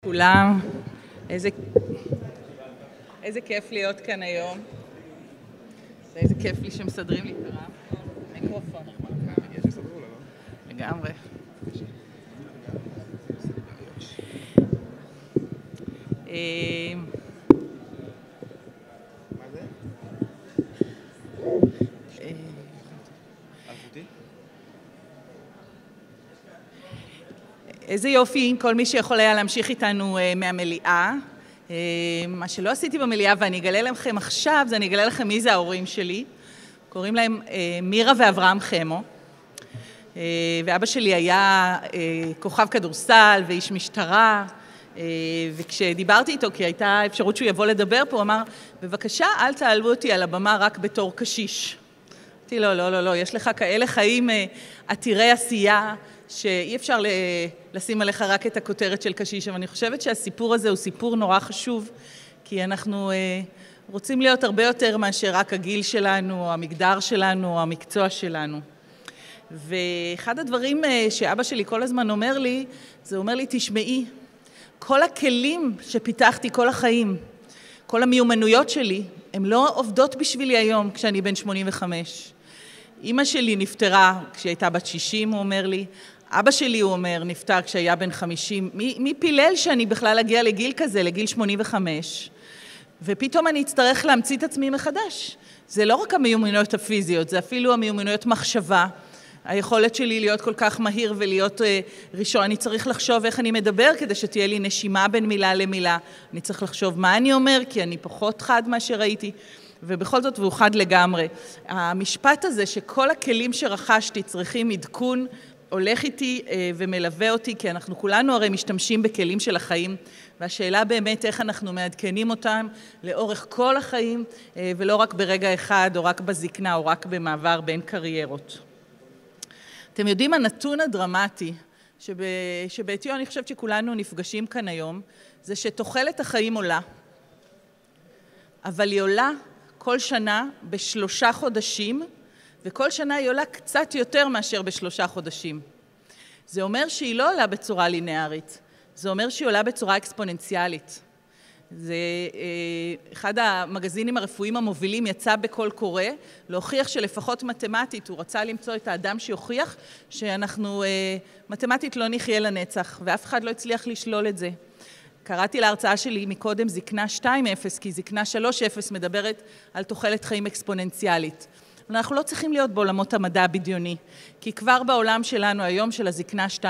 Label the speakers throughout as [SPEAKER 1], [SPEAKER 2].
[SPEAKER 1] כולם, איזה כיף להיות כאן היום. איזה כיף לי שמסדרים לי קרב. מיקרופון. לגמרי. איזה יופי, כל מי שיכול היה להמשיך איתנו מהמליאה. מה שלא עשיתי במליאה, ואני אגלה לכם עכשיו, זה אני אגלה לכם מי זה ההורים שלי. קוראים להם מירה ואברהם חמו. ואבא שלי היה כוכב כדורסל ואיש משטרה. וכשדיברתי איתו, כי הייתה אפשרות שהוא יבוא לדבר פה, הוא אמר, בבקשה, אל תעלו אותי על הבמה רק בתור קשיש. אמרתי לו, לא, יש לך כאלה חיים עתירי עשייה, שאי אפשר לשים עליך רק את הכותרת של קשיש, אבל אני חושבת שהסיפור הזה הוא סיפור נורא חשוב, כי אנחנו רוצים להיות הרבה יותר מאשר רק הגיל שלנו, או המגדר שלנו, או המקצוע שלנו. ואחד הדברים שאבא שלי כל הזמן אומר לי, זה אומר לי, תשמעי, כל הכלים שפיתחתי כל החיים, כל המיומנויות שלי, הן לא עובדות בשבילי היום כשאני בן 85. אמא שלי נפטרה כשהייתה בת 60, הוא אומר לי, אבא שלי, הוא אומר, נפטר כשהיה בן 50. מי פילל שאני בכלל אגיע לגיל כזה, לגיל 85? ופתאום אני אצטרך להמציא את עצמי מחדש. זה לא רק המיומנויות הפיזיות, זה אפילו המיומנויות מחשבה. היכולת שלי להיות כל כך מהיר ולהיות ראשון. אני צריך לחשוב איך אני מדבר כדי שתהיה לי נשימה בין מילה למילה. אני צריך לחשוב מה אני אומר, כי אני פחות חד מה שראיתי. ובכל זאת והוא חד לגמרי. המשפט הזה שכל הכלים שרכשתי צריכים עדכון, הולך איתי ומלווה אותי, כי אנחנו כולנו הרי משתמשים בכלים של החיים, והשאלה באמת איך אנחנו מעדכנים אותם לאורך כל החיים, ולא רק ברגע אחד, או רק בזקנה, או רק במעבר בין קריירות. אתם יודעים, הנתון הדרמטי, שבעתיו אני חושבת שכולנו נפגשים כאן היום, זה שתוחלת החיים עולה, אבל היא עולה כל שנה ב3 חודשים, וכל שנה היא עולה קצת יותר מאשר ב3 חודשים. זה אומר שהיא לא עולה בצורה לינארית, זה אומר שהיא עולה בצורה אקספוננציאלית. זה אחד המגזינים הרפואיים המובילים יצא בקול קורא, להוכיח שלפחות מתמטית, הוא רצה למצוא את האדם שיוכיח שאנחנו מתמטית לא נחיה לנצח, ואף אחד לא הצליח לשלול את זה. קראתי להרצאה שלי מקודם זקנה 2.0, כי זקנה 3.0 מדברת על תוחלת חיים אקספוננציאלית. אנחנו לא צריכים להיות בעולמות המדע הבדיוני, כי כבר בעולם שלנו היום של הזקנה 2.0,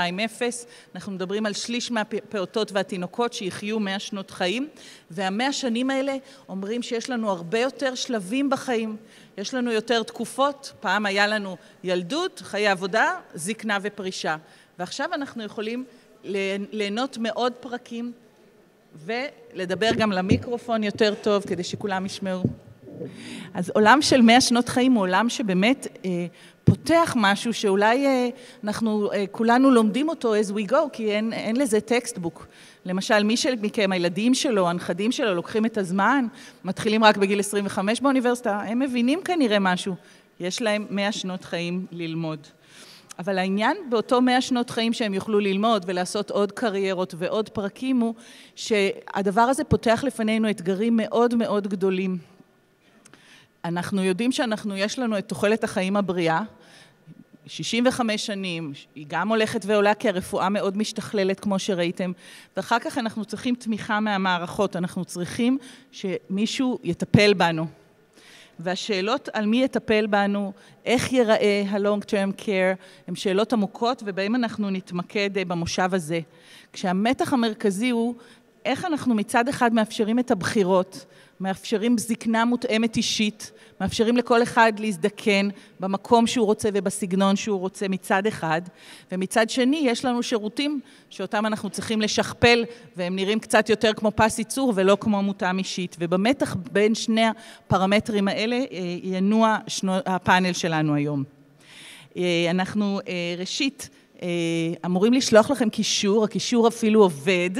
[SPEAKER 1] אנחנו מדברים על שליש מהפעוטות והתינוקות שיחיו 100 שנות חיים, וה100 שנים האלה אומרים שיש לנו הרבה יותר שלבים בחיים, יש לנו יותר תקופות, פעם היה לנו ילדות, חיי עבודה, זקנה ופרישה, ועכשיו אנחנו יכולים ליהנות מאוד פרקים, ולדבר גם למיקרופון יותר טוב, כדי שכולם ישמעו. אז עולם של 100 שנות חיים הוא עולם שבאמת פותח משהו שאולי אנחנו כולנו לומדים אותו as we go, כי אין לזה טקסטבוק. למשל, מי מכם, הילדים שלו, הנכדים שלו, לוקחים את הזמן, מתחילים רק בגיל 25 באוניברסיטה, הם מבינים כנראה משהו. יש להם 100 שנות חיים ללמוד. אבל העניין באותו 100 שנות חיים שהם יוכלו ללמוד ולעשות עוד קריירות ועוד פרקים הוא שהדבר הזה פותח לפנינו אתגרים מאוד מאוד גדולים. אנחנו יודעים יש לנו את תוחלת החיים הבריאה, 65 שנים, היא גם הולכת ועולה כי הרפואה מאוד משתכללת כמו שראיתם, ואחר כך אנחנו צריכים תמיכה מהמערכות, אנחנו צריכים שמישהו יטפל בנו. והשאלות על מי יטפל בנו, איך ייראה ה-long term care, הן שאלות עמוקות ובהן אנחנו נתמקד במושב הזה. כשהמתח המרכזי הוא איך אנחנו מצד אחד מאפשרים את הבחירות, מאפשרים זקנה מותאמת אישית, מאפשרים לכל אחד להזדקן במקום שהוא רוצה ובסגנון שהוא רוצה מצד אחד, ומצד שני יש לנו שירותים שאותם אנחנו צריכים לשכפל, והם נראים קצת יותר כמו פס ייצור ולא כמו מותאם אישית, ובמתח בין שני הפרמטרים האלה ינוע הפאנל שלנו היום. אנחנו ראשית אמורים לשלוח לכם קישור, הקישור אפילו עובד,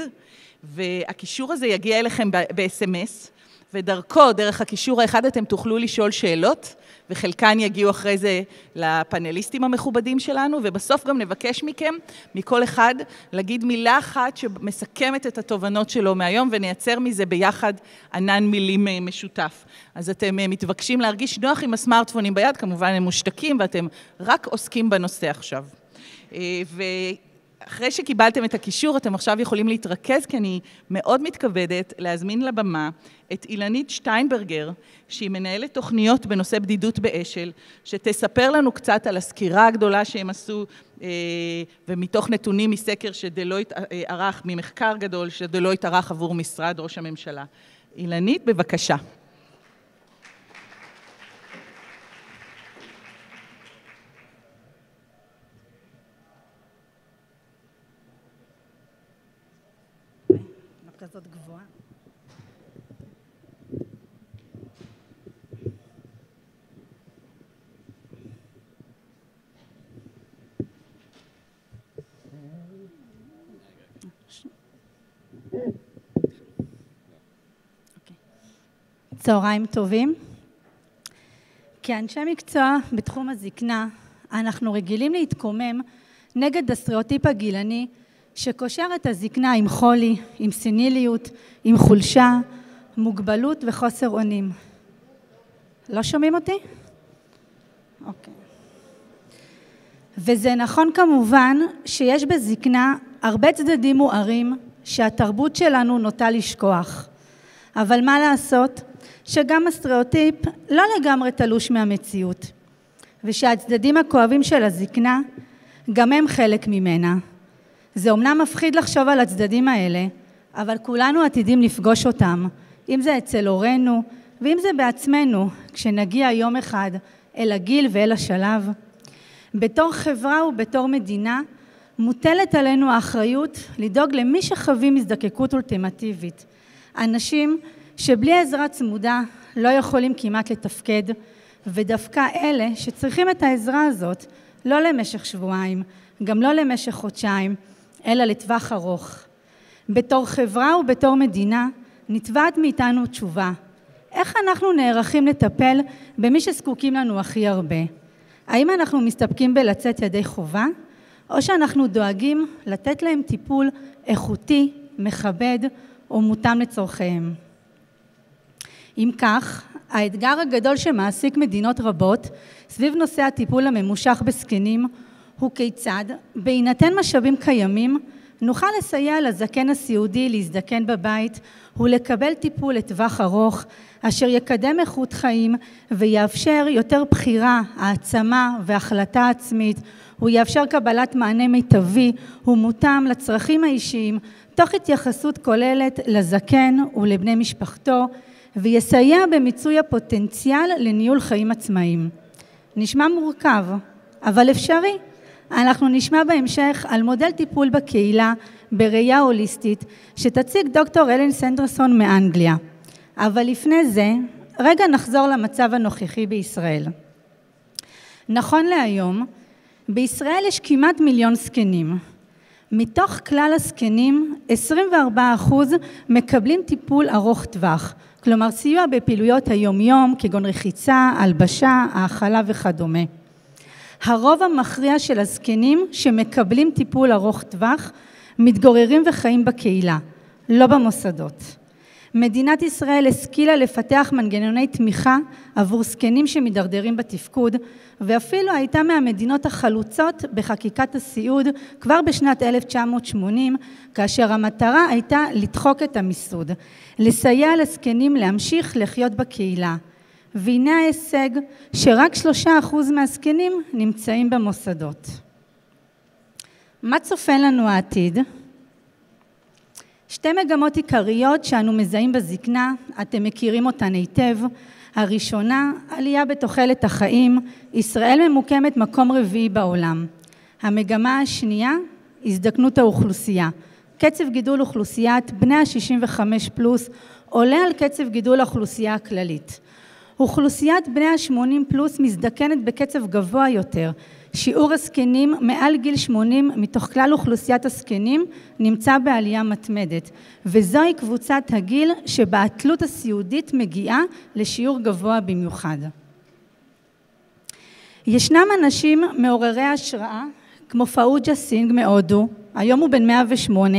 [SPEAKER 1] והקישור הזה יגיע אליכם ב-SMS, ודרכו, דרך הקישור האחד, אתם תוכלו לשאול שאלות, וחלקן יגיעו אחרי זה לפאנליסטים המכובדים שלנו, ובסוף גם נבקש מכם, מכל אחד, להגיד מילה אחת שמסכמת את התובנות שלו מהיום, ונייצר מזה ביחד ענן מילים משותף. אז אתם מתבקשים להרגיש נוח עם הסמארטפונים ביד, כמובן הם מושתקים, ואתם רק עוסקים בנושא עכשיו. אחרי שקיבלתם את הקישור, אתם עכשיו יכולים להתרכז, כי אני מאוד מתכבדת להזמין לבמה את אילנית שטיינברגר, שהיא מנהלת תוכניות בנושא בדידות באשל, שתספר לנו קצת על הסקירה הגדולה שהם עשו, ומתוך נתונים מסקר שדלויט ערך, ממחקר גדול שדלויט ערך עבור משרד ראש הממשלה. אילנית, בבקשה.
[SPEAKER 2] כזאת גבוהה. צהריים טובים. כאנשי מקצוע בתחום הזקנה, אנחנו רגילים להתקומם נגד הסטריאוטיפ הגילני שקושר את הזקנה עם חולי, עם סניליות, עם חולשה, מוגבלות וחוסר אונים. לא שומעים אותי? אוקיי. וזה נכון כמובן שיש בזקנה הרבה צדדים מוארים שהתרבות שלנו נוטה לשכוח. אבל מה לעשות? שגם הסטריאוטיפ לא לגמרי תלוש מהמציאות. ושהצדדים הכואבים של הזקנה גם הם חלק ממנה. זה אומנם מפחיד לחשוב על הצדדים האלה, אבל כולנו עתידים לפגוש אותם, אם זה אצל הורינו, ואם זה בעצמנו, כשנגיע יום אחד אל הגיל ואל השלב. בתור חברה ובתור מדינה, מוטלת עלינו האחריות לדאוג למי שחווים הזדקקות אולטימטיבית. אנשים שבלי עזרה צמודה לא יכולים כמעט לתפקד, ודווקא אלה שצריכים את העזרה הזאת, לא למשך שבועיים, גם לא למשך חודשיים, אלא לטווח ארוך. בתור חברה ובתור מדינה, נתבעת מאיתנו תשובה. איך אנחנו נערכים לטפל במי שזקוקים לנו הכי הרבה? האם אנחנו מסתפקים בלצאת ידי חובה, או שאנחנו דואגים לתת להם טיפול איכותי, מכבד ומותאם לצורכיהם? אם כך, האתגר הגדול שמעסיק מדינות רבות סביב נושא הטיפול הממושך בזקנים הוא כיצד, בהינתן משאבים קיימים, נוכל לסייע לזקן הסיעודי להזדקן בבית ולקבל טיפול לטווח ארוך, אשר יקדם איכות חיים ויאפשר יותר בחירה, העצמה והחלטה עצמית. הוא יאפשר קבלת מענה מיטבי ומותאם לצרכים האישיים, תוך התייחסות כוללת לזקן ולבני משפחתו, ויסייע במיצוי הפוטנציאל לניהול חיים עצמאיים. נשמע מורכב, אבל אפשרי. אנחנו נשמע בהמשך על מודל טיפול בקהילה בראייה הוליסטית שתציג דוקטור אלן סנדרסון מאנגליה. אבל לפני זה, רגע נחזור למצב הנוכחי בישראל. נכון להיום, בישראל יש כמעט 1,000,000 זקנים. מתוך כלל הזקנים, 24% מקבלים טיפול ארוך טווח, כלומר סיוע בפעילויות היום-יום כגון רחיצה, הלבשה, האכלה וכדומה. הרוב המכריע של הזקנים שמקבלים טיפול ארוך טווח מתגוררים וחיים בקהילה, לא במוסדות. מדינת ישראל השכילה לפתח מנגנוני תמיכה עבור זקנים שמדרדרים בתפקוד, ואפילו הייתה מהמדינות החלוצות בחקיקת הסיעוד כבר בשנת 1980, כאשר המטרה הייתה לדחוק את המיסוד, לסייע לזקנים להמשיך לחיות בקהילה. והנה ההישג שרק 3% מהזקנים נמצאים במוסדות. מה צופן לנו העתיד? שתי מגמות עיקריות שאנו מזהים בזקנה, אתם מכירים אותן היטב. הראשונה, עלייה בתוחלת החיים, ישראל ממוקמת מקום רביעי בעולם. המגמה השנייה, הזדקנות האוכלוסייה. קצב גידול אוכלוסיית בני ה-65 פלוס עולה על קצב גידול האוכלוסייה הכללית. אוכלוסיית בני ה-80 פלוס מזדקנת בקצב גבוה יותר. שיעור הזקנים מעל גיל 80 מתוך כלל אוכלוסיית הזקנים נמצא בעלייה מתמדת, וזוהי קבוצת הגיל שבה התלות הסיעודית מגיעה לשיעור גבוה במיוחד. ישנם אנשים מעוררי השראה, כמו פאוג'ה סינג מהודו, היום הוא בן 108,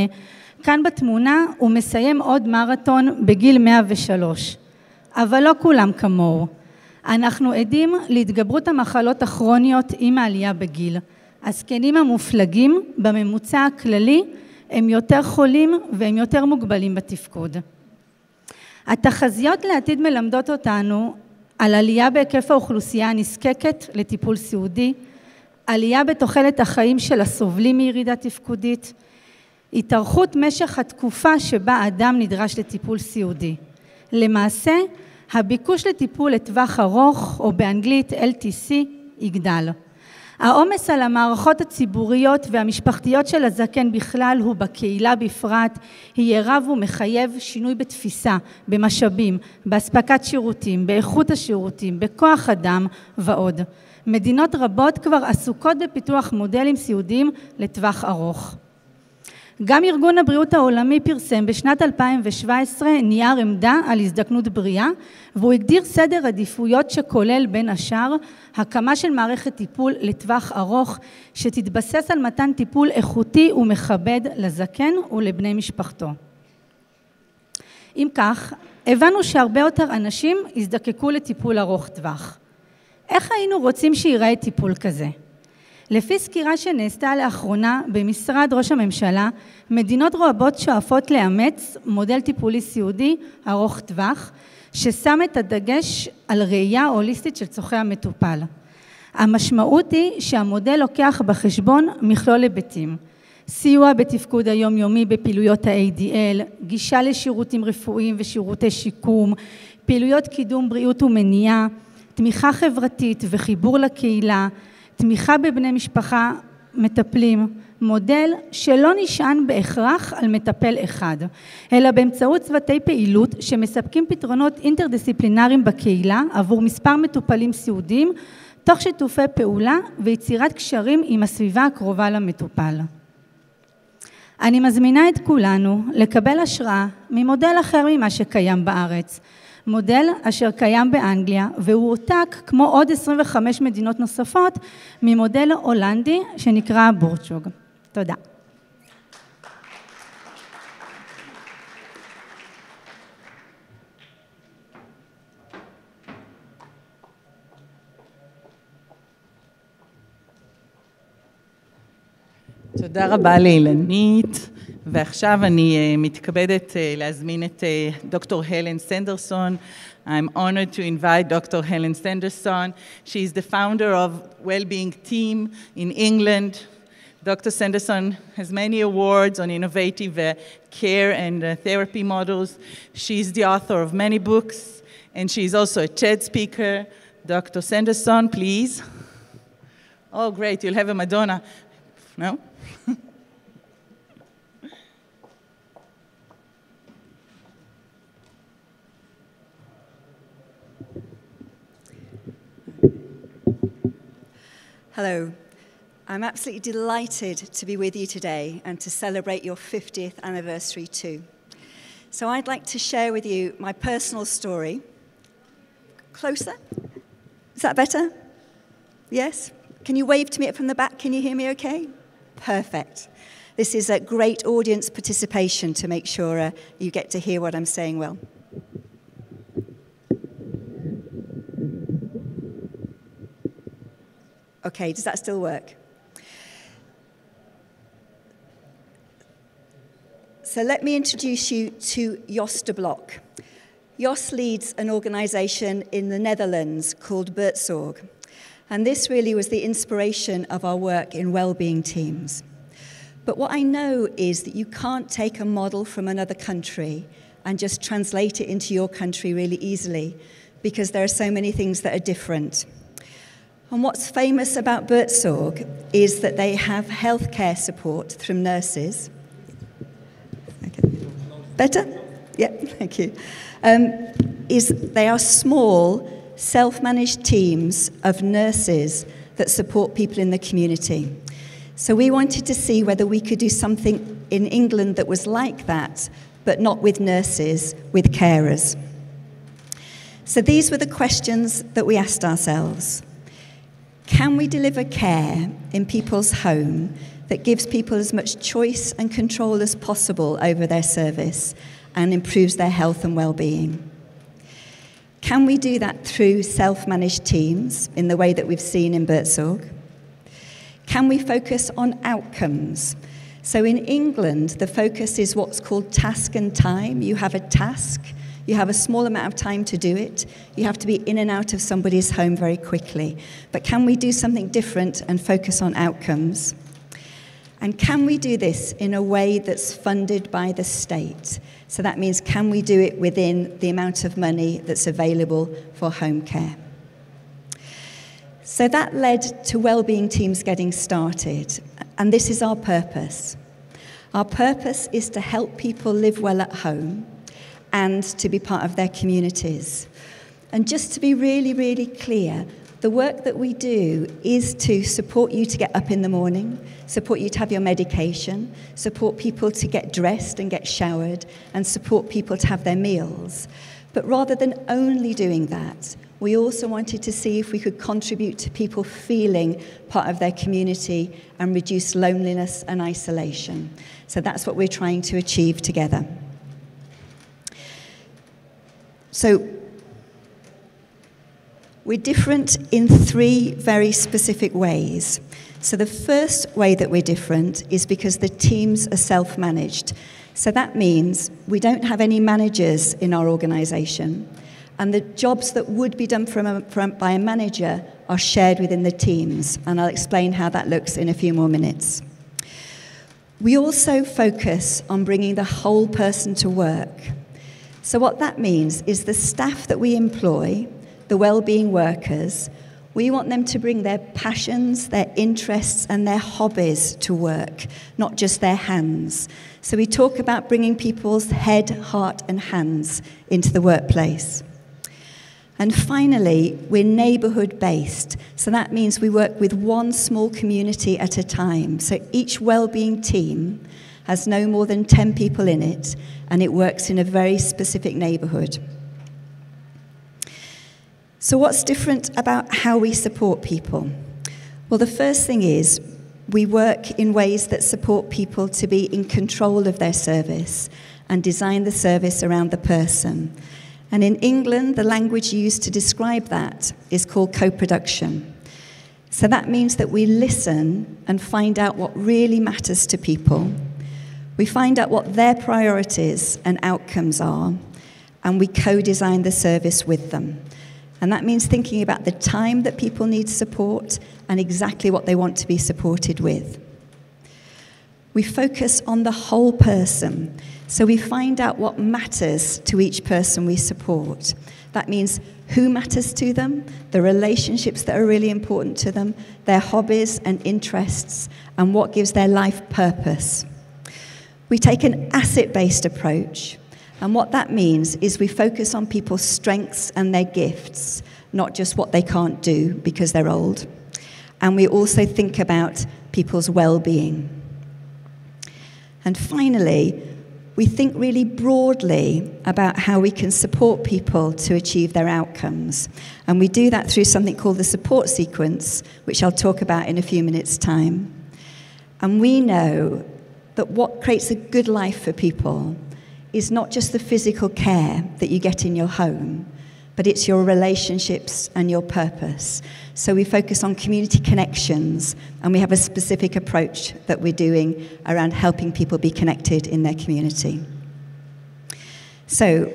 [SPEAKER 2] כאן בתמונה הוא מסיים עוד מרתון בגיל 103, אבל לא כולם כמוהו. אנחנו עדים להתגברות המחלות הכרוניות עם העלייה בגיל. הזקנים המופלגים בממוצע הכללי הם יותר חולים והם יותר מוגבלים בתפקוד. התחזיות לעתיד מלמדות אותנו על עלייה בהיקף האוכלוסייה הנזקקת לטיפול סיעודי, עלייה בתוחלת החיים של הסובלים מירידה תפקודית, התארכות משך התקופה שבה אדם נדרש לטיפול סיעודי. למעשה, הביקוש לטיפול לטווח ארוך, או באנגלית LTC, יגדל. העומס על המערכות הציבוריות והמשפחתיות של הזקן בכלל הוא בקהילה בפרט, יהיה רב ומחייב שינוי בתפיסה, במשאבים, בהספקת שירותים, באיכות השירותים, בכוח אדם ועוד. מדינות רבות כבר עסוקות בפיתוח מודלים סיעודיים לטווח ארוך. גם ארגון הבריאות העולמי פרסם בשנת 2017 נייר עמדה על הזדקנות בריאה, והוא הגדיר סדר עדיפויות שכולל בין השאר הקמה של מערכת טיפול לטווח ארוך שתתבסס על מתן טיפול איכותי ומכבד לזקן ולבני משפחתו. אם כך, הבנו שהרבה יותר אנשים יזדקקו לטיפול ארוך טווח. איך היינו רוצים שיראה טיפול כזה? לפי סקירה שנעשתה לאחרונה במשרד ראש הממשלה, מדינות רבות שואפות לאמץ מודל טיפולי סיעודי ארוך טווח, ששם את הדגש על ראייה הוליסטית של צורכי המטופל. המשמעות היא שהמודל לוקח בחשבון מכלול היבטים, סיוע בתפקוד היומיומי בפעילויות ה-ADL, גישה לשירותים רפואיים ושירותי שיקום, פעילויות קידום בריאות ומניעה, תמיכה חברתית וחיבור לקהילה, תמיכה בבני משפחה מטפלים, מודל שלא נשען בהכרח על מטפל אחד, אלא באמצעות צוותי פעילות שמספקים פתרונות אינטרדיסציפלינריים בקהילה עבור מספר מטופלים סיעודיים, תוך שיתופי פעולה ויצירת קשרים עם הסביבה הקרובה למטופל. אני מזמינה את כולנו לקבל השראה ממודל אחר ממה שקיים בארץ, מודל אשר קיים באנגליה, והוא הועתק כמו עוד 25 מדינות נוספות ממודל הולנדי שנקרא בורצ'וג. תודה.
[SPEAKER 1] תודה רבה לאילנית. ועכשיו אני מתכבדת להזמין את דוקטור הלן סנדרסון. I'm honored to invite Dr. Helen Sanderson. She is the founder of Wellbeing Team in England. Dr. Sanderson has many awards on innovative care and therapy models. She is the author of many books, and she is also a TED speaker. Dr. Sanderson, please. Oh, great, you'll have a Madonna. No?
[SPEAKER 3] Hello, I'm absolutely delighted to be with you today and to celebrate your 50th anniversary too. So I'd like to share with you my personal story. Closer? Is that better? Yes? Can you wave to me from the back? Can you hear me okay? Perfect. This is a great audience participation to make sure you get to hear what I'm saying well. Okay, does that still work? So let me introduce you to Jos de Blok. Jos leads an organisation in the Netherlands called Buurtzorg. And this really was the inspiration of our work in Wellbeing Teams. But what I know is that you can't take a model from another country and just translate it into your country really easily, because there are so many things that are different. And what's famous about Buurtzorg is that they have healthcare support through nurses. Okay. Better? Yeah, thank you. They are small, self-managed teams of nurses that support people in the community. So we wanted to see whether we could do something in England that was like that, but not with nurses, with carers. So these were the questions that we asked ourselves. Can we deliver care in people's home that gives people as much choice and control as possible over their service and improves their health and well-being? Can we do that through self-managed teams in the way that we've seen in Buurtzorg? Can we focus on outcomes? So in England, the focus is what's called task and time. You have a task, you have a small amount of time to do it, you have to be in and out of somebody's home very quickly. But can we do something different and focus on outcomes? And can we do this in a way that's funded by the state? So that means, can we do it within the amount of money that's available for home care? So that led to Wellbeing Teams getting started, and this is our purpose. Our purpose is to help people live well at home and to be part of their communities. And just to be really, really clear, the work that we do is to support you to get up in the morning, support you to have your medication, support people to get dressed and get showered, and support people to have their meals. But rather than only doing that, we also wanted to see if we could contribute to people feeling part of their community and reduce loneliness and isolation. So that's what we're trying to achieve together. So we're different in 3 very specific ways. So the first way that we're different is because the teams are self-managed. So that means we don't have any managers in our organisation, and the jobs that would be done by a manager are shared within the teams, and I'll explain how that looks in a few more minutes. We also focus on bringing the whole person to work. So what that means is the staff that we employ, the wellbeing workers, we want them to bring their passions, their interests, and their hobbies to work, not just their hands. So we talk about bringing people's head, heart, and hands into the workplace. And finally, we're neighbourhood-based. So that means we work with one small community at a time. So each wellbeing team has no more than 10 people in it, and it works in a very specific neighbourhood. So what's different about how we support people? Well, the first thing is we work in ways that support people to be in control of their service and design the service around the person. And in England, the language used to describe that is called co-production. So that means that we listen and find out what really matters to people. We find out what their priorities and outcomes are, and we co-design the service with them. And that means thinking about the time that people need support and exactly what they want to be supported with. We focus on the whole person. So we find out what matters to each person we support. That means who matters to them, the relationships that are really important to them, their hobbies and interests, and what gives their life purpose. We take an asset-based approach. And what that means is we focus on people's strengths and their gifts, not just what they can't do because they're old. And we also think about people's well-being. And finally, we think really broadly about how we can support people to achieve their outcomes. And we do that through something called the support sequence, which I'll talk about in a few minutes' time. And we know that what creates a good life for people is not just the physical care that you get in your home, but it's your relationships and your purpose. So we focus on community connections, and we have a specific approach that we're doing around helping people be connected in their community. So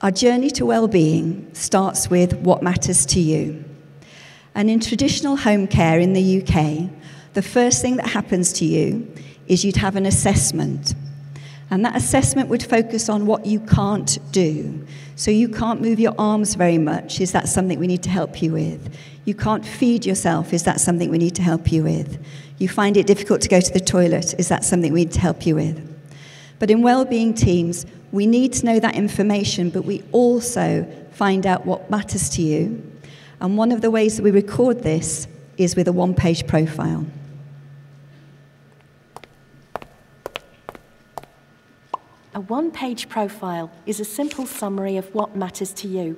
[SPEAKER 3] our journey to well-being starts with what matters to you. And in traditional home care in the UK, the first thing that happens to you is you'd have an assessment. And that assessment would focus on what you can't do. So you can't move your arms very much. Is that something we need to help you with? You can't feed yourself. Is that something we need to help you with? You find it difficult to go to the toilet. Is that something we need to help you with? But in wellbeing teams, we need to know that information, but we also find out what matters to you. And one of the ways that we record this is with a one-page profile.
[SPEAKER 4] A one-page profile is a simple summary of what matters to you.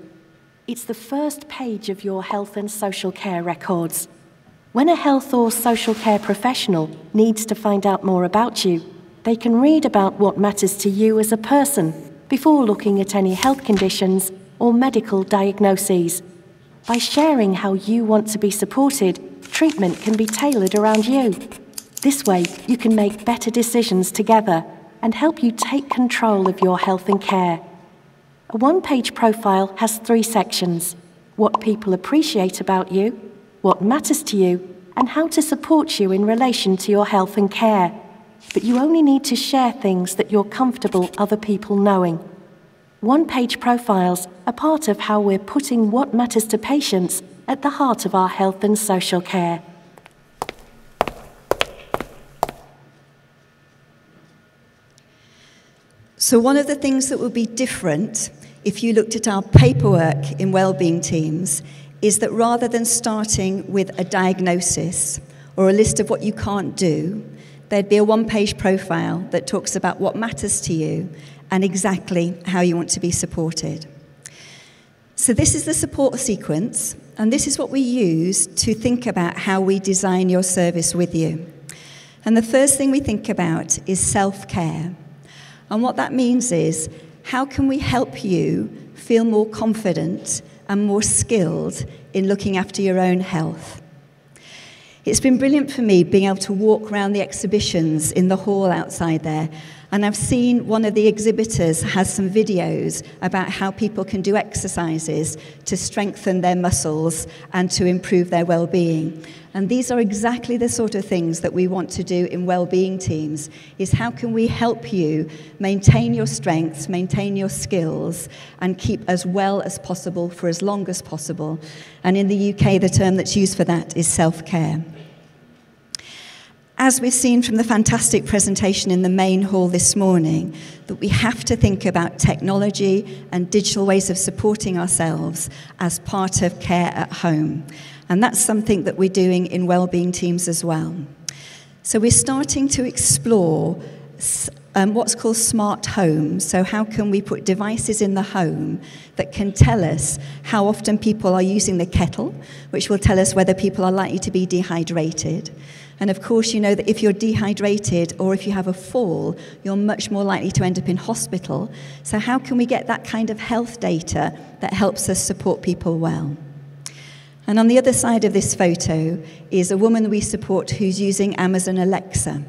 [SPEAKER 4] It's the first page of your health and social care records. When a health or social care professional needs to find out more about you, they can read about what matters to you as a person before looking at any health conditions or medical diagnoses. By sharing how you want to be supported, treatment can be tailored around you. This way, you can make better decisions together and help you take control of your health and care. A one-page profile has 3 sections: what people appreciate about you, what matters to you, and how to support you in relation to your health and care. But you only need to share things that you're comfortable other people knowing. One-page profiles are part of how we're putting what matters to patients at the heart of our health and social care.
[SPEAKER 3] So one of the things that would be different if you looked at our paperwork in Wellbeing Teams is that rather than starting with a diagnosis or a list of what you can't do, there'd be a one-page profile that talks about what matters to you and exactly how you want to be supported. So this is the support sequence, and this is what we use to think about how we design your service with you. And the first thing we think about is self-care. And what that means is, how can we help you feel more confident and more skilled in looking after your own health? It's been brilliant for me being able to walk around the exhibitions in the hall outside there, and I've seen one of the exhibitors has some videos about how people can do exercises to strengthen their muscles and to improve their well-being. And these are exactly the sort of things that we want to do in Wellbeing Teams, is how can we help you maintain your strengths, maintain your skills, and keep as well as possible for as long as possible. And in the UK, the term that's used for that is self-care. As we've seen from the fantastic presentation in the main hall this morning, that we have to think about technology and digital ways of supporting ourselves as part of care at home. And that's something that we're doing in Wellbeing Teams as well. So we're starting to explore what's called smart home. So how can we put devices in the home that can tell us how often people are using the kettle, which will tell us whether people are likely to be dehydrated. And of course, you know that if you're dehydrated or if you have a fall, you're much more likely to end up in hospital. So how can we get that kind of health data that helps us support people well? And on the other side of this photo is a woman we support who's using Amazon Alexa.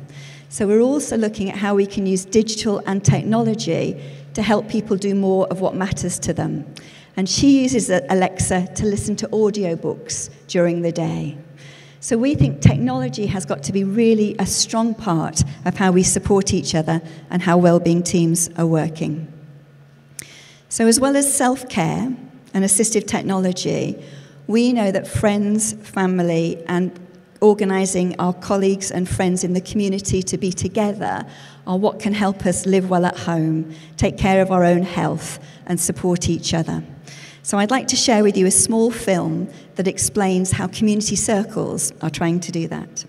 [SPEAKER 3] So we're also looking at how we can use digital and technology to help people do more of what matters to them. And she uses Alexa to listen to audiobooks during the day. So we think technology has got to be really a strong part of how we support each other and how Wellbeing Teams are working. So as well as self-care and assistive technology, we know that friends, family, and organising our colleagues and friends in the community to be together are what can help us live well at home, take care of our own health, and support each other. So I'd like to share with you a small film that explains how community circles are trying to do that.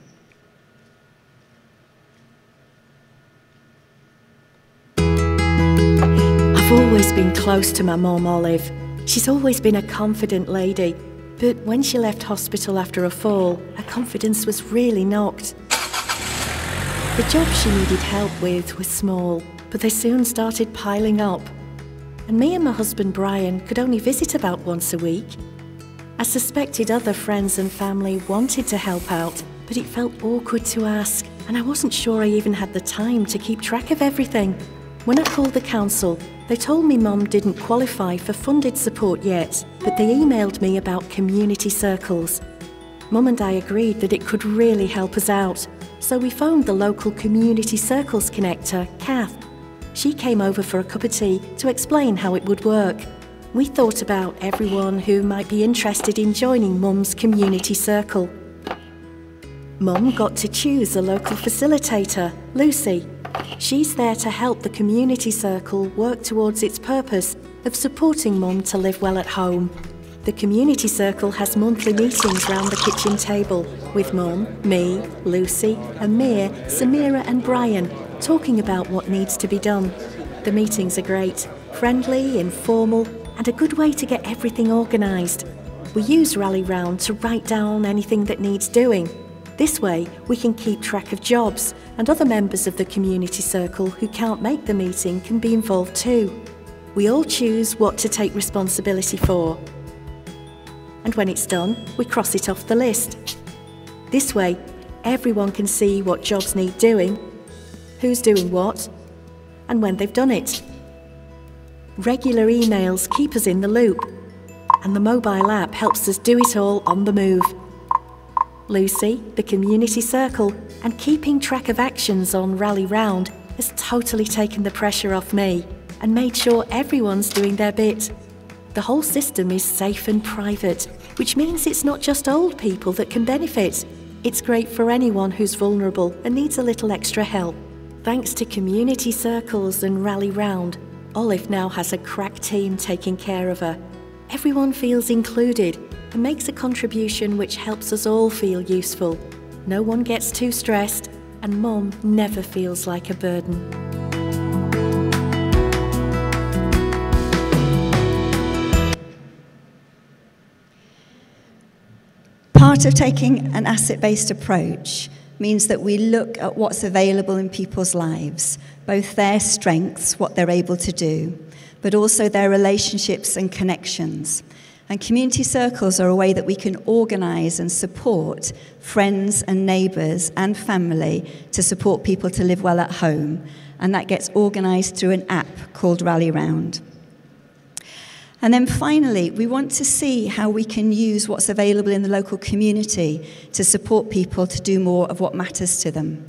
[SPEAKER 4] I've always been close to my mum, Olive. She's always been a confident lady, but when she left hospital after a fall, her confidence was really knocked. The jobs she needed help with were small, but they soon started piling up. And me and my husband Brian could only visit about once a week. I suspected other friends and family wanted to help out, but it felt awkward to ask, and I wasn't sure I even had the time to keep track of everything. When I called the council, they told me Mum didn't qualify for funded support yet, but they emailed me about community circles. Mum and I agreed that it could really help us out, so we phoned the local community circles connector, Kath. She came over for a cup of tea to explain how it would work. We thought about everyone who might be interested in joining Mum's community circle. Mum got to choose a local facilitator, Lucy. She's there to help the community circle work towards its purpose of supporting Mum to live well at home. The community circle has monthly meetings round the kitchen table with Mum, me, Lucy, Amir, Samira and Brian, talking about what needs to be done. The meetings are great, friendly, informal, and a good way to get everything organised. We use Rally Round to write down anything that needs doing. This way, we can keep track of jobs, and other members of the community circle who can't make the meeting can be involved too. We all choose what to take responsibility for. And when it's done, we cross it off the list. This way, everyone can see what jobs need doing, who's doing what, and when they've done it. Regular emails keep us in the loop, and the mobile app helps us do it all on the move. Lucy, the community circle, and keeping track of actions on Rally Round has totally taken the pressure off me and made sure everyone's doing their bit. The whole system is safe and private, which means it's not just old people that can benefit. It's great for anyone who's vulnerable and needs a little extra help. Thanks to community circles and Rally Round, Olive now has a crack team taking care of her. Everyone feels included and makes a contribution which helps us all feel useful. No one gets too stressed, and Mum never feels like a burden.
[SPEAKER 3] Part of taking an asset-based approach means that we look at what's available in people's lives, both their strengths, what they're able to do, but also their relationships and connections. And community circles are a way that we can organise and support friends and neighbours and family to support people to live well at home. And that gets organised through an app called Rally Round. And then finally, we want to see how we can use what's available in the local community to support people to do more of what matters to them.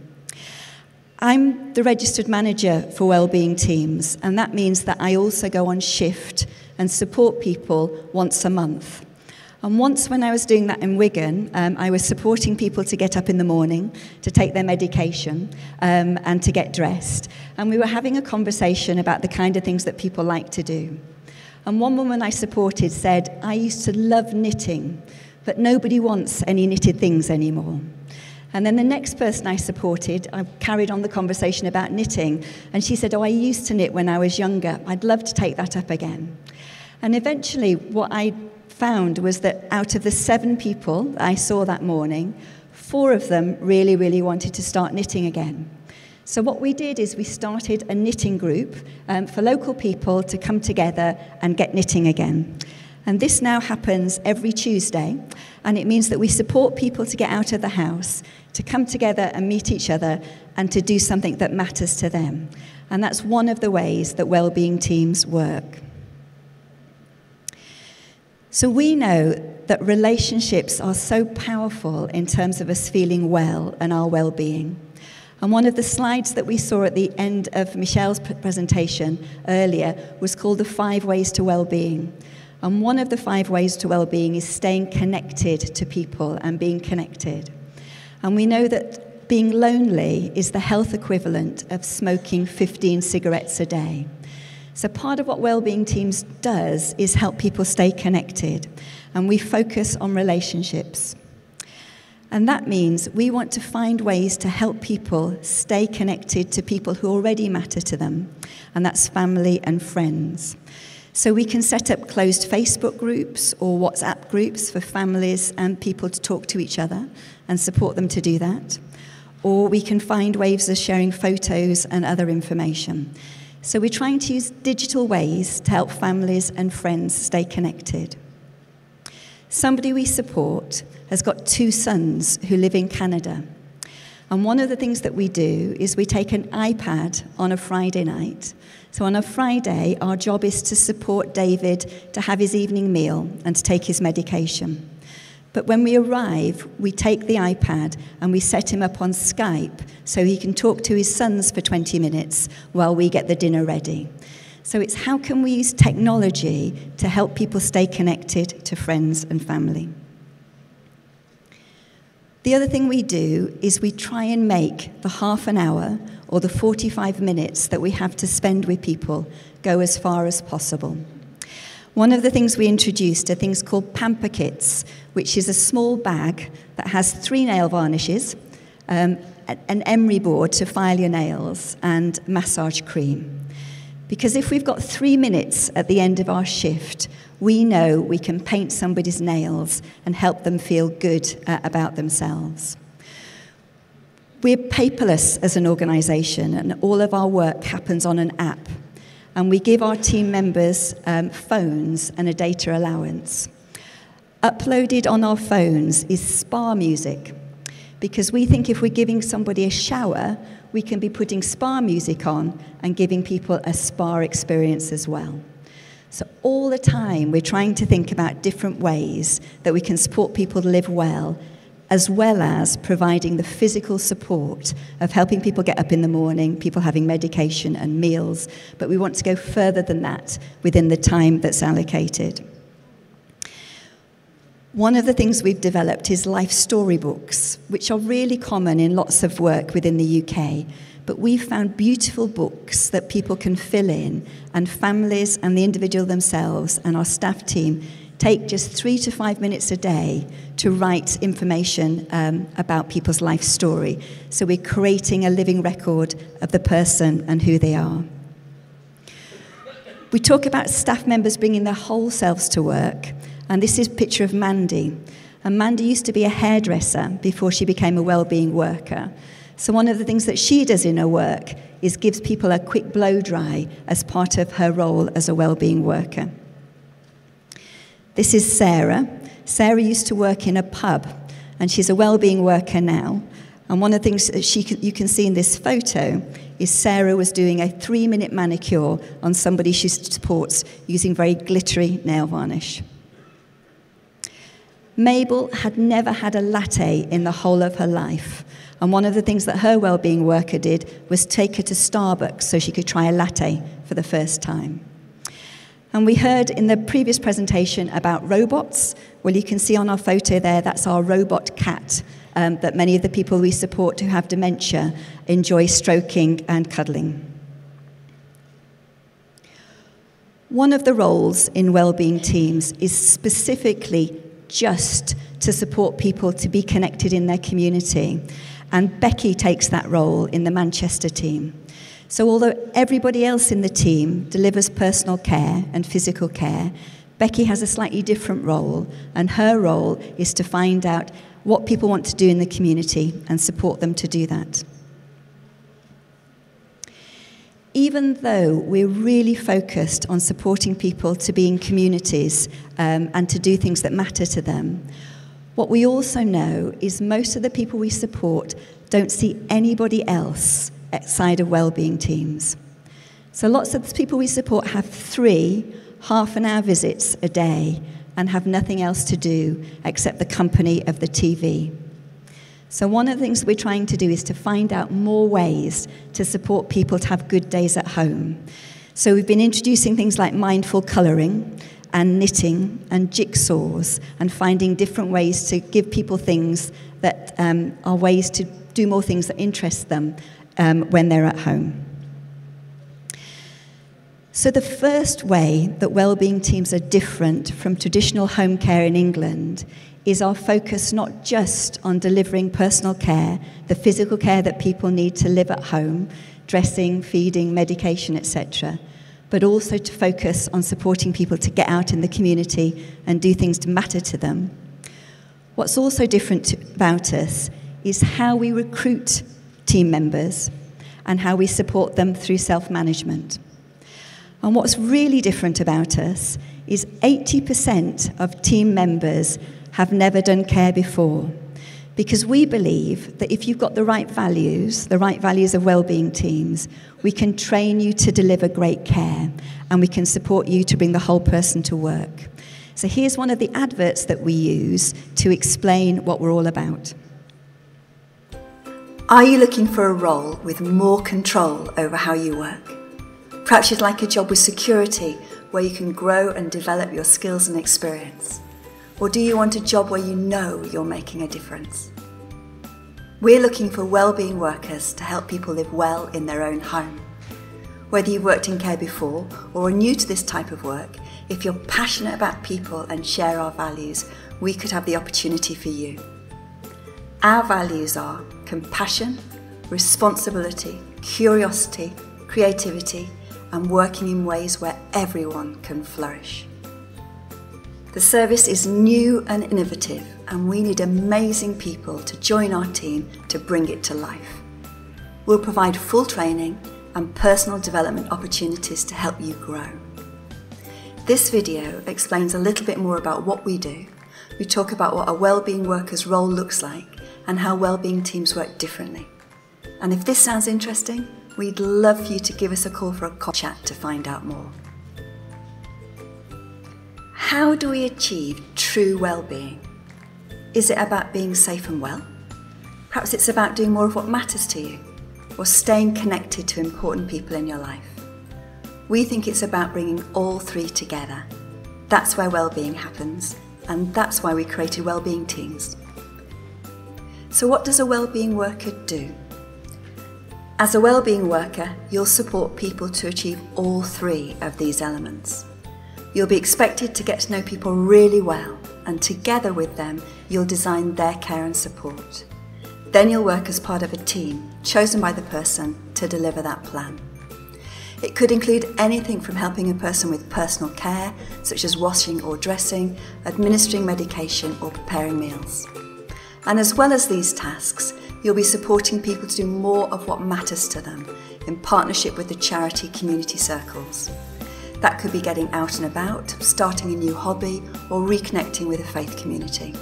[SPEAKER 3] I'm the registered manager for Wellbeing Teams, and that means that I also go on shift and support people once a month. And once when I was doing that in Wigan, I was supporting people to get up in the morning, to take their medication, and to get dressed. And we were having a conversation about the kind of things that people like to do. And one woman I supported said, I used to love knitting, but nobody wants any knitted things anymore. And then the next person I supported, I carried on the conversation about knitting, and she said, oh, I used to knit when I was younger. I'd love to take that up again. And eventually what I found was that out of the 7 people that I saw that morning, 4 of them really, really wanted to start knitting again. So what we did is we started a knitting group for local people to come together and get knitting again. And this now happens every Tuesday, and it means that we support people to get out of the house, to come together and meet each other, and to do something that matters to them. And that's one of the ways that Wellbeing Teams work. So we know that relationships are so powerful in terms of us feeling well and our well-being. And one of the slides that we saw at the end of Michelle's presentation earlier was called the 5 Ways to Wellbeing. And one of the 5 ways to well-being is staying connected to people and being connected. And we know that being lonely is the health equivalent of smoking 15 cigarettes a day. So part of what Wellbeing Teams does is help people stay connected. And we focus on relationships. And that means we want to find ways to help people stay connected to people who already matter to them. And that's family and friends. So we can set up closed Facebook groups or WhatsApp groups for families and people to talk to each other and support them to do that. Or we can find ways of sharing photos and other information. So we're trying to use digital ways to help families and friends stay connected. Somebody we support has got 2 sons who live in Canada. And one of the things that we do is we take an iPad on a Friday night. So on a Friday, our job is to support David to have his evening meal and to take his medication. But when we arrive, we take the iPad and we set him up on Skype so he can talk to his sons for 20 minutes while we get the dinner ready. So it's how can we use technology to help people stay connected to friends and family. The other thing we do is we try and make the half an hour or the 45 minutes that we have to spend with people go as far as possible. One of the things we introduced are things called pamper kits, which is a small bag that has 3 nail varnishes, an emery board to file your nails, and massage cream. Because if we've got 3 minutes at the end of our shift, we know we can paint somebody's nails and help them feel good about themselves. We're paperless as an organisation, and all of our work happens on an app. And we give our team members phones and a data allowance. Uploaded on our phones is spa music, because we think if we're giving somebody a shower, we can be putting spa music on and giving people a spa experience as well. So all the time we're trying to think about different ways that we can support people to live well as providing the physical support of helping people get up in the morning, people having medication and meals, but we want to go further than that within the time that's allocated. One of the things we've developed is life storybooks, which are really common in lots of work within the UK. But we've found beautiful books that people can fill in, and families and the individual themselves and our staff team take just 3 to 5 minutes a day to write information about people's life story. So we're creating a living record of the person and who they are. We talk about staff members bringing their whole selves to work. And this is a picture of Mandy. And Mandy used to be a hairdresser before she became a wellbeing worker. So one of the things that she does in her work is gives people a quick blow dry as part of her role as a wellbeing worker. This is Sarah. Sarah used to work in a pub, and she's a wellbeing worker now. And one of the things that you can see in this photo is Sarah was doing a 3-minute manicure on somebody she supports using very glittery nail varnish. Mabel had never had a latte in the whole of her life. And one of the things that her wellbeing worker did was take her to Starbucks so she could try a latte for the first time. And we heard in the previous presentation about robots. Well, you can see on our photo there, that's our robot cat that many of the people we support who have dementia enjoy stroking and cuddling. One of the roles in Wellbeing Teams is specifically just to support people to be connected in their community. And Becky takes that role in the Manchester team. So although everybody else in the team delivers personal care and physical care, Becky has a slightly different role, and her role is to find out what people want to do in the community and support them to do that. Even though we're really focused on supporting people to be in communities and to do things that matter to them, what we also know is most of the people we support don't see anybody else outside of wellbeing teams. So lots of the people we support have 3 half-an-hour visits a day and have nothing else to do except the company of the TV. So one of the things we're trying to do is to find out more ways to support people to have good days at home. So we've been introducing things like mindful colouring and knitting and jigsaws and finding different ways to give people things that are ways to do more things that interest them when they're at home. So the first way that wellbeing teams are different from traditional home care in England is our focus not just on delivering personal care, the physical care that people need to live at home, dressing, feeding, medication, etc., but also to focus on supporting people to get out in the community and do things to matter to them. What's also different about us is how we recruit team members and how we support them through self-management. And what's really different about us is 80% of team members have never done care before, because we believe that if you've got the right values of wellbeing teams, we can train you to deliver great care, and we can support you to bring the whole person to work. So here's one of the adverts that we use to explain what we're all about.
[SPEAKER 5] Are you looking for a role with more control over how you work? Perhaps you'd like a job with security where you can grow and develop your skills and experience. Or do you want a job where you know you're making a difference? We're looking for wellbeing workers to help people live well in their own home. Whether you've worked in care before or are new to this type of work, if you're passionate about people and share our values, we could have the opportunity for you. Our values are compassion, responsibility, curiosity, creativity, and working in ways where everyone can flourish. The service is new and innovative, and we need amazing people to join our team to bring it to life. We'll provide full training and personal development opportunities to help you grow. This video explains a little bit more about what we do. We talk about what a wellbeing worker's role looks like and how wellbeing teams work differently. And if this sounds interesting, we'd love for you to give us a call for a coffee chat to find out more. How do we achieve true well-being? Is it about being safe and well? Perhaps it's about doing more of what matters to you, or staying connected to important people in your life. We think it's about bringing all three together. That's where well-being happens, and that's why we created Wellbeing Teams. So what does a wellbeing worker do? As a wellbeing worker, you'll support people to achieve all three of these elements. You'll be expected to get to know people really well, and together with them, you'll design their care and support. Then you'll work as part of a team, chosen by the person to deliver that plan. It could include anything from helping a person with personal care, such as washing or dressing, administering medication, or preparing meals. And as well as these tasks, you'll be supporting people to do more of what matters to them in partnership with the charity community circles. That could be getting out and about, starting a new hobby, or reconnecting with a faith community.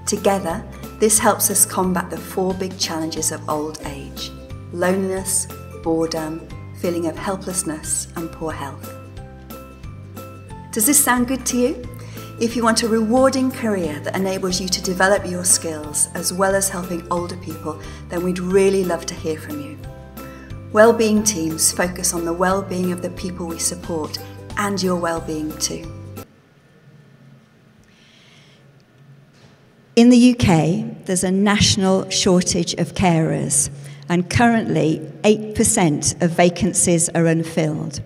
[SPEAKER 5] Together, this helps us combat the four big challenges of old age: loneliness, boredom, feeling of helplessness, and poor health. Does this sound good to you? If you want a rewarding career that enables you to develop your skills as well as helping older people, then we'd really love to hear from you. Wellbeing teams focus on the well-being of the people we support and your well-being too.
[SPEAKER 3] In the UK, there's a national shortage of carers, and currently 8% of vacancies are unfilled.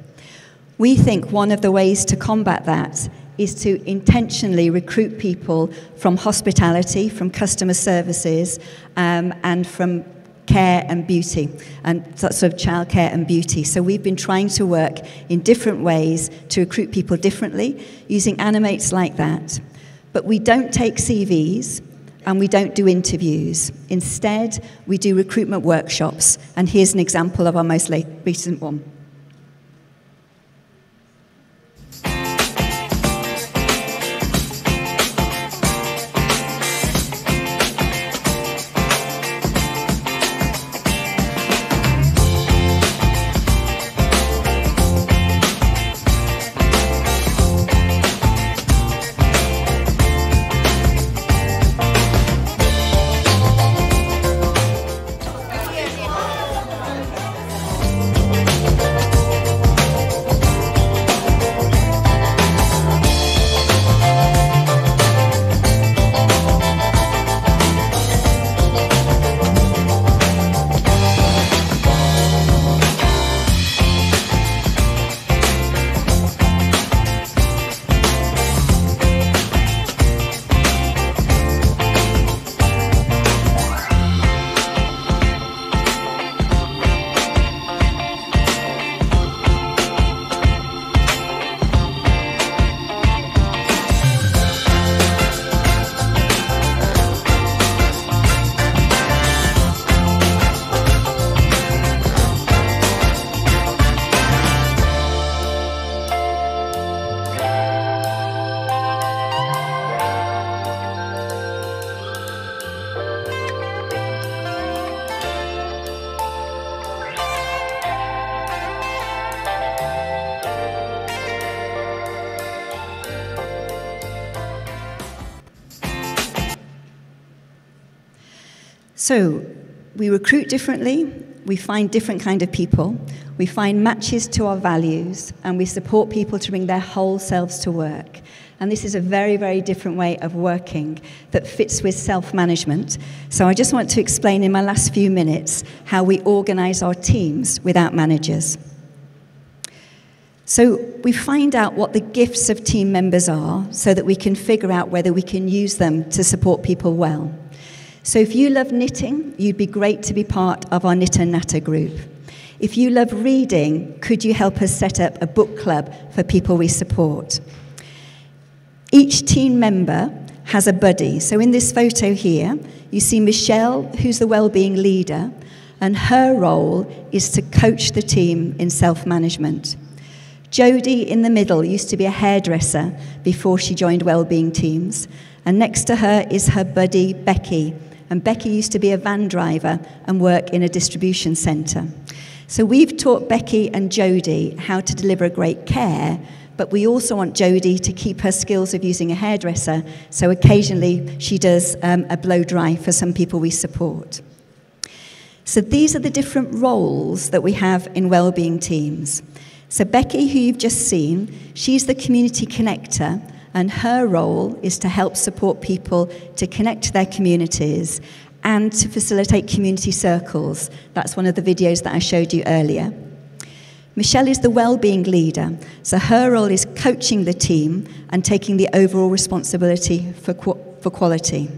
[SPEAKER 3] We think one of the ways to combat that is to intentionally recruit people from hospitality, from customer services, and from care and beauty, and sort of childcare and beauty. So we've been trying to work in different ways to recruit people differently, using animates like that. But we don't take CVs, and we don't do interviews. Instead, we do recruitment workshops, and here's an example of our most recent one. So we recruit differently, we find different kind of people, we find matches to our values, and we support people to bring their whole selves to work. And this is a very, very different way of working that fits with self-management. So I just want to explain in my last few minutes how we organise our teams without managers. So we find out what the gifts of team members are so that we can figure out whether we can use them to support people well. So if you love knitting, you'd be great to be part of our Knit and Natter group. If you love reading, could you help us set up a book club for people we support? Each team member has a buddy. So in this photo here, you see Michelle, who's the wellbeing leader, and her role is to coach the team in self-management. Jodie in the middle used to be a hairdresser before she joined Wellbeing Teams, and next to her is her buddy Becky, and Becky used to be a van driver and work in a distribution centre. So we've taught Becky and Jodie how to deliver great care, but we also want Jodie to keep her skills of using a hairdresser, so occasionally she does a blow dry for some people we support. So these are the different roles that we have in Wellbeing Teams. So Becky, who you've just seen, she's the community connector, and her role is to help support people to connect to their communities and to facilitate community circles. That's one of the videos that I showed you earlier. Michelle is the wellbeing leader, so her role is coaching the team and taking the overall responsibility for quality.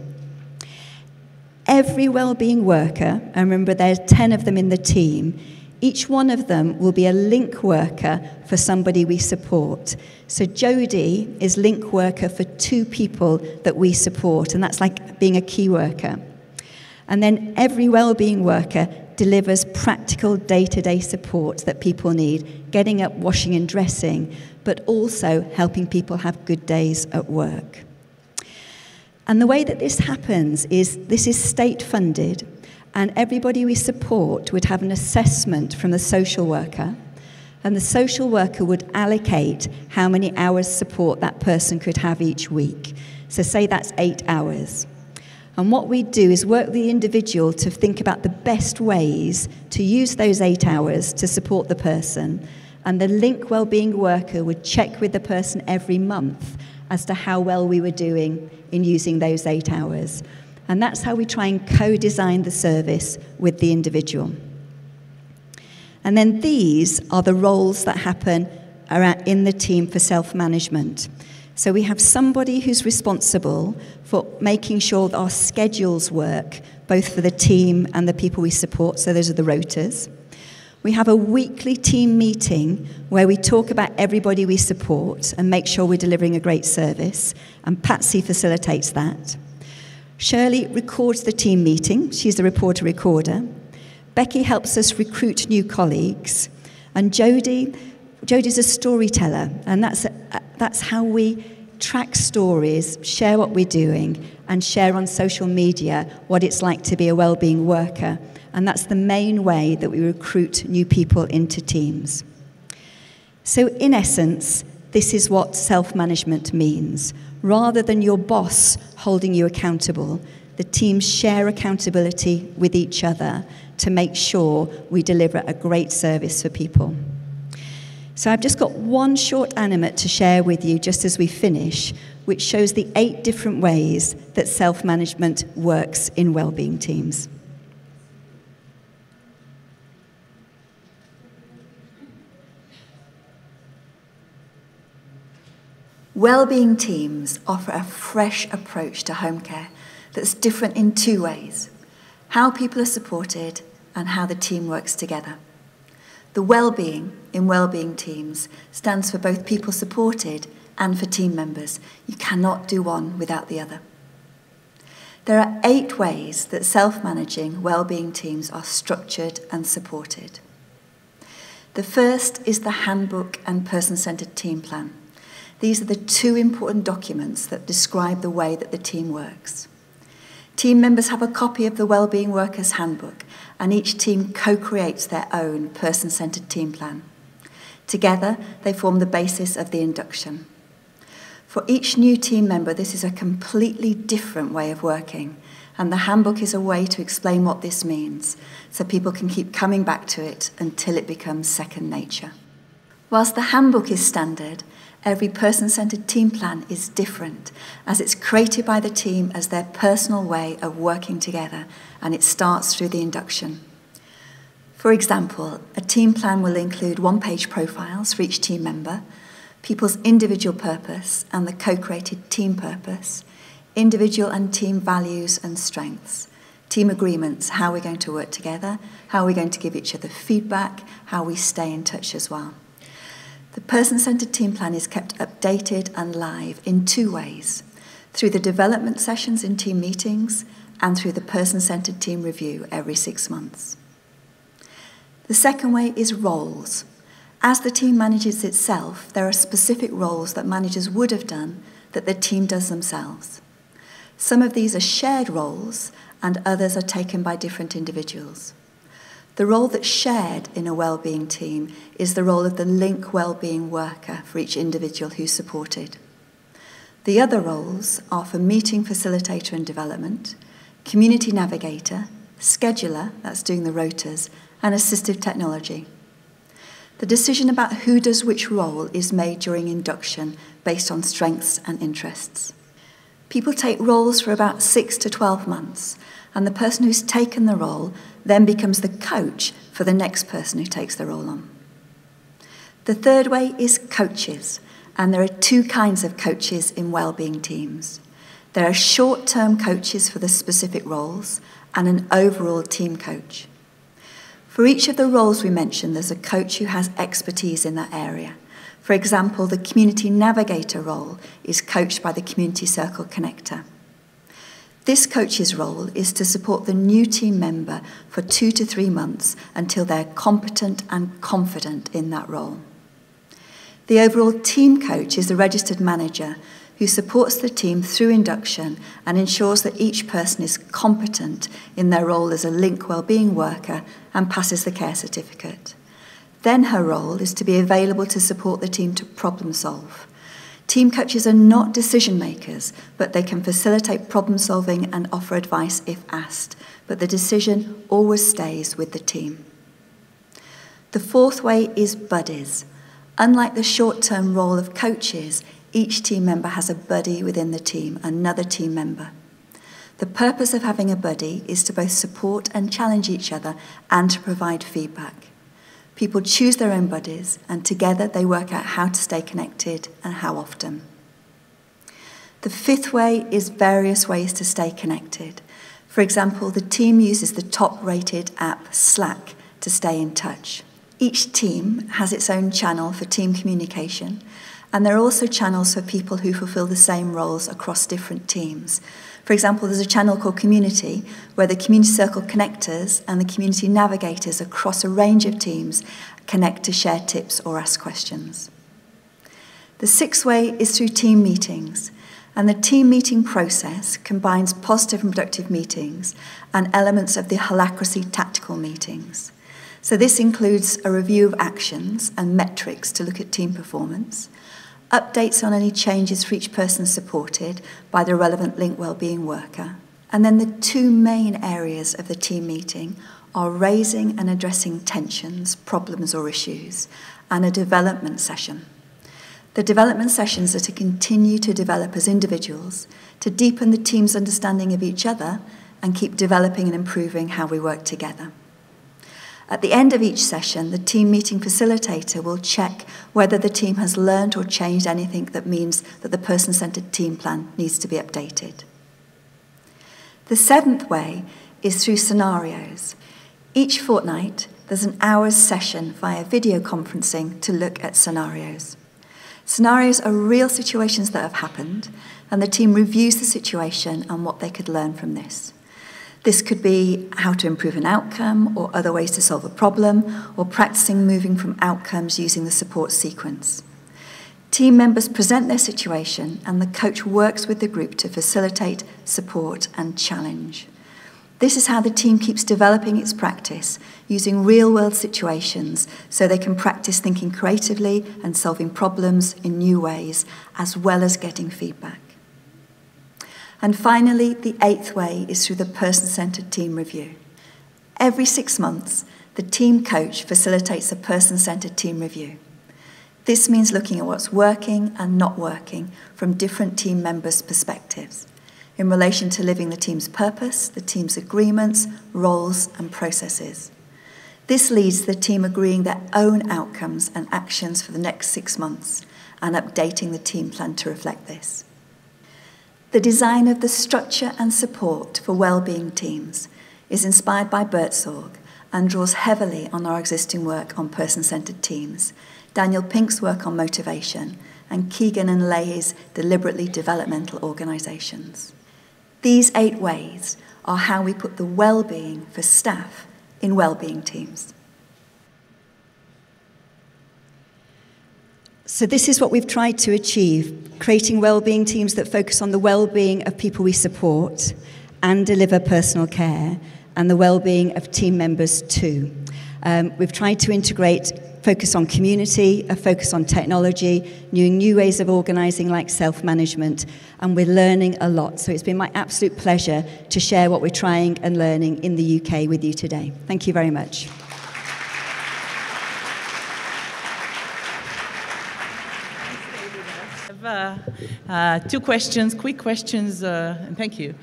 [SPEAKER 3] Every wellbeing worker, and remember there's 10 of them in the team, each one of them will be a link worker for somebody we support. So Jodie is link worker for 2 people that we support, and that's like being a key worker. And then every wellbeing worker delivers practical day-to-day support that people need, getting up, washing and dressing, but also helping people have good days at work. And the way that this happens is this is state-funded, and everybody we support would have an assessment from the social worker, and the social worker would allocate how many hours support that person could have each week. So say that's 8 hours. And what we do is work with the individual to think about the best ways to use those 8 hours to support the person. And the link wellbeing worker would check with the person every month as to how well we were doing in using those 8 hours. And that's how we try and co-design the service with the individual. And then these are the roles that happen in the team for self-management. So we have somebody who's responsible for making sure that our schedules work, both for the team and the people we support, so those are the rotas. We have a weekly team meeting where we talk about everybody we support and make sure we're delivering a great service, and Patsy facilitates that. Shirley records the team meeting, she's the reporter-recorder. Becky helps us recruit new colleagues, and Jodie's a storyteller, and that's how we track stories, share what we're doing, and share on social media what it's like to be a wellbeing worker. And that's the main way that we recruit new people into teams. So in essence, this is what self-management means. Rather than your boss holding you accountable, the teams share accountability with each other to make sure we deliver a great service for people. So I've just got one short animate to share with you just as we finish, which shows the 8 different ways that self-management works in wellbeing teams.
[SPEAKER 5] Wellbeing teams offer a fresh approach to home care that's different in 2 ways: how people are supported and how the team works together. The well-being in wellbeing teams stands for both people supported and for team members. You cannot do one without the other. There are 8 ways that self-managing wellbeing teams are structured and supported. The first is the handbook and person-centered team plan. These are the 2 important documents that describe the way that the team works. Team members have a copy of the Wellbeing Workers Handbook, and each team co-creates their own person-centered team plan. Together, they form the basis of the induction. For each new team member, this is a completely different way of working, and the handbook is a way to explain what this means, so people can keep coming back to it until it becomes second nature. Whilst the handbook is standard, every person-centered team plan is different, as it's created by the team as their personal way of working together, and it starts through the induction. For example, a team plan will include 1-page profiles for each team member, people's individual purpose and the co-created team purpose, individual and team values and strengths, Team agreements, how we're going to work together, how we're going to give each other feedback, how we stay in touch as well. The person-centred team plan is kept updated and live in two ways, through the development sessions in team meetings and through the person-centred team review every 6 months. The second way is roles. As the team manages itself, there are specific roles that managers would have done that the team does themselves. Some of these are shared roles and others are taken by different individuals. The role that's shared in a wellbeing team is the role of the link wellbeing worker for each individual who's supported. The other roles are for meeting facilitator and development, community navigator, scheduler, that's doing the rotas, and assistive technology. The decision about who does which role is made during induction based on strengths and interests. People take roles for about 6 to 12 months, and the person who's taken the role then becomes the coach for the next person who takes the role on. The third way is coaches, and there are two kinds of coaches in wellbeing teams. There are short-term coaches for the specific roles and an overall team coach. For each of the roles we mentioned, there's a coach who has expertise in that area. For example, the community navigator role is coached by the community circle connector. This coach's role is to support the new team member for 2 to 3 months until they're competent and confident in that role. The overall team coach is the registered manager who supports the team through induction and ensures that each person is competent in their role as a link wellbeing worker and passes the care certificate. Then her role is to be available to support the team to problem solve. Team coaches are not decision makers, but they can facilitate problem solving and offer advice if asked, but the decision always stays with the team. The fourth way is buddies. Unlike the short-term role of coaches, each team member has a buddy within the team, another team member. The purpose of having a buddy is to both support and challenge each other and to provide feedback. People choose their own buddies, and together they work out how to stay connected and how often. The fifth way is various ways to stay connected. For example, the team uses the top-rated app Slack to stay in touch. Each team has its own channel for team communication, and there are also channels for people who fulfill the same roles across different teams. For example, there's a channel called Community, where the community circle connectors and the community navigators across a range of teams connect to share tips or ask questions. The sixth way is through team meetings, and the team meeting process combines positive and productive meetings and elements of the holacracy tactical meetings. So this includes a review of actions and metrics to look at team performance, updates on any changes for each person supported by the relevant link wellbeing worker. And then the two main areas of the team meeting are raising and addressing tensions, problems or issues, and a development session. The development sessions are to continue to develop as individuals, to deepen the team's understanding of each other, and keep developing and improving how we work together. At the end of each session, the team meeting facilitator will check whether the team has learned or changed anything that means that the person-centred team plan needs to be updated. The seventh way is through scenarios. Each fortnight, there's an hour's session via video conferencing to look at scenarios. Scenarios are real situations that have happened, and the team reviews the situation and what they could learn from this. This could be how to improve an outcome or other ways to solve a problem, or practicing moving from outcomes using the support sequence. Team members present their situation and the coach works with the group to facilitate, support and challenge. This is how the team keeps developing its practice, using real-world situations so they can practice thinking creatively and solving problems in new ways, as well as getting feedback. And finally, the eighth way is through the person-centred team review. Every 6 months, the team coach facilitates a person-centred team review. This means looking at what's working and not working from different team members' perspectives in relation to living the team's purpose, the team's agreements, roles, and processes. This leads to the team agreeing their own outcomes and actions for the next 6 months and updating the team plan to reflect this. The design of the structure and support for wellbeing teams is inspired by Buurtzorg and draws heavily on our existing work on person-centred teams, Daniel Pink's work on motivation, and Keegan and Leahy's deliberately developmental organisations. These 8 ways are how we put the well-being for staff in wellbeing teams.
[SPEAKER 3] So this is what we've tried to achieve, creating wellbeing teams that focus on the well-being of people we support and deliver personal care, and the well-being of team members too. We've tried to integrate focus on community, a focus on technology, new ways of organising like self-management, and we're learning a lot. So it's been my absolute pleasure to share what we're trying and learning in the UK with you today. Thank you very much.
[SPEAKER 1] Two questions, quick questions, and thank you,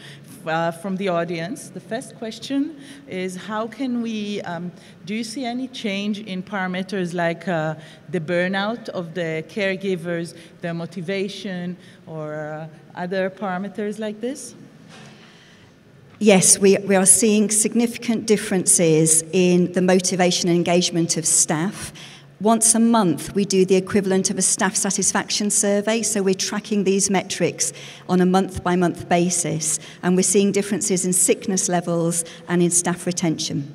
[SPEAKER 1] from the audience. The first question is, how can we, do you see any change in parameters like the burnout of the caregivers, their motivation, or other parameters like this?
[SPEAKER 3] Yes, we are seeing significant differences in the motivation and engagement of staff. Once a month, we do the equivalent of a staff satisfaction survey, so we're tracking these metrics on a month-by-month basis, and we're seeing differences in sickness levels and in staff retention.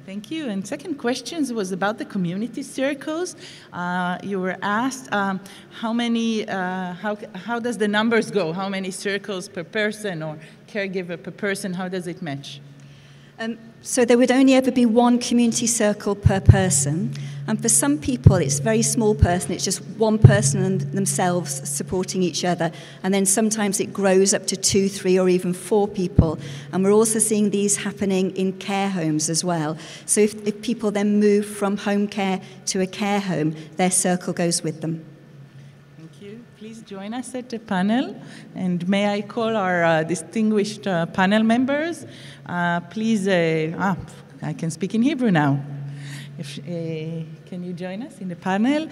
[SPEAKER 1] Thank you. And second question was about the community circles. You were asked how many, how does the numbers go? How many circles per person or caregiver per person? How does it match?
[SPEAKER 3] So there would only ever be one community circle per person, and for some people it's a very small person, it's just one person and themselves supporting each other, and then sometimes it grows up to 2, 3 or even 4 people, and we're also seeing these happening in care homes as well. So if people then move from home care to a care home, their circle goes with them.
[SPEAKER 1] Please join us at the panel, and may I call our distinguished panel members. Please, I can speak in Hebrew now. Can you join us in the panel?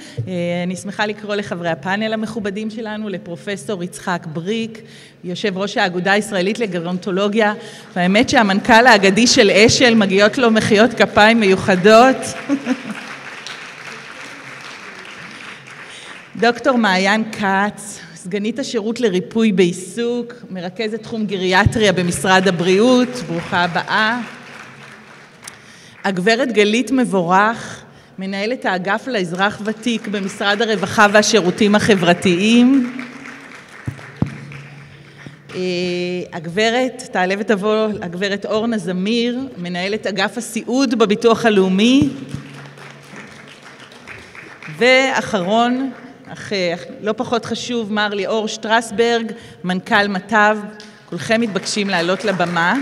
[SPEAKER 1] אני שמחה לקרוא לחברי הפאנל המכובדים שלנו, לפרופסור יצחק בריק, יושב ראש האגודה הישראלית לגרונטולוגיה, והאמת שהמנכ"ל האגדי של אשל, מגיעות לו מחיאות כפיים מיוחדות. דוקטור מעיין כץ, סגנית השירות לריפוי בעיסוק, מרכזת תחום גריאטריה במשרד הבריאות, ברוכה הבאה. הגברת גלית מבורך, מנהלת האגף לאזרח ותיק במשרד הרווחה והשירותים החברתיים. הגברת, תעלה ותבוא, הגברת אורנה זמיר, מנהלת אגף הסיעוד בביטוח הלאומי. ואחרון, אך לא פחות חשוב, מר ליאור שטרסברג, מנכ"ל מטב, כולכם מתבקשים לעלות לבמה.